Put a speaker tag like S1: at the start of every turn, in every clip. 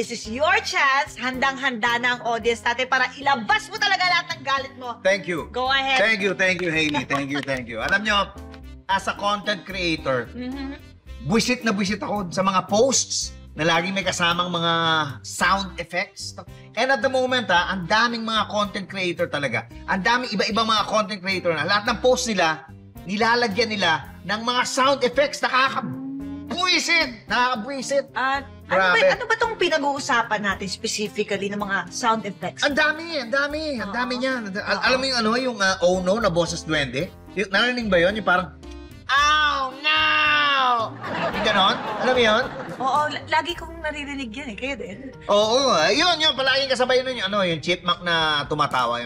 S1: This is your chance. Handang-handa na ang audience natin para ilabas mo talaga lahat ng galit mo.
S2: Thank you.
S1: Go ahead.
S2: Thank you, Hailey. Thank you. Alam nyo, as a content creator, buwisit na buwisit ako sa mga posts na laging may kasamang mga sound effects. And at the moment, ang daming mga content creator talaga. Ang daming iba-ibang mga content creator na lahat ng post nila, nilalagyan nila ng mga sound effects. Nakakabwisit!
S1: Ano ba itong pinag-uusapan natin specifically ng mga sound effects?
S2: Ang dami niyan. Alam mo yung yung oh no na boses duwende? Narinig ba yun? Yung parang, oh no! Yung ganon? Alam mo yun?
S1: Oo, lagi kong naririnig yan Kayo din.
S2: Oo, yun. Palaging kasabay nun yung chipmunk na tumatawa.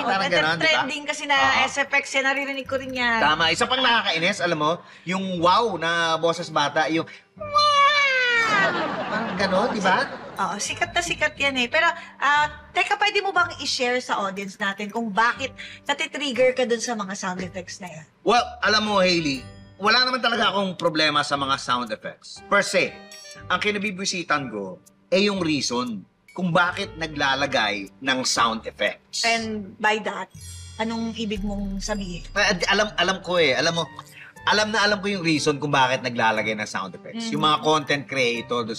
S2: Parang ganon, di ba?
S1: Trending kasi na SFX yan, naririnig ko rin yan.
S2: Tama. Isa pang nakakainis, alam mo, yung wow na boses bata, yung wow! Parang ganon, di ba?
S1: Oo, sikat na sikat yan Pero, teka, pwede mo bang i-share sa audience natin kung bakit natitrigger ka dun sa mga sound effects na yan?
S2: Well, alam mo, Hailey, wala naman talaga akong problema sa mga sound effects. Per se, ang kinabibisitan ko ay yung reason kung bakit naglalagay ng sound effects.
S1: And by that, anong ibig mong sabihin?
S2: Alam ko alam mo, alam ko yung reason kung bakit naglalagay ng sound effects. Yung mga content creator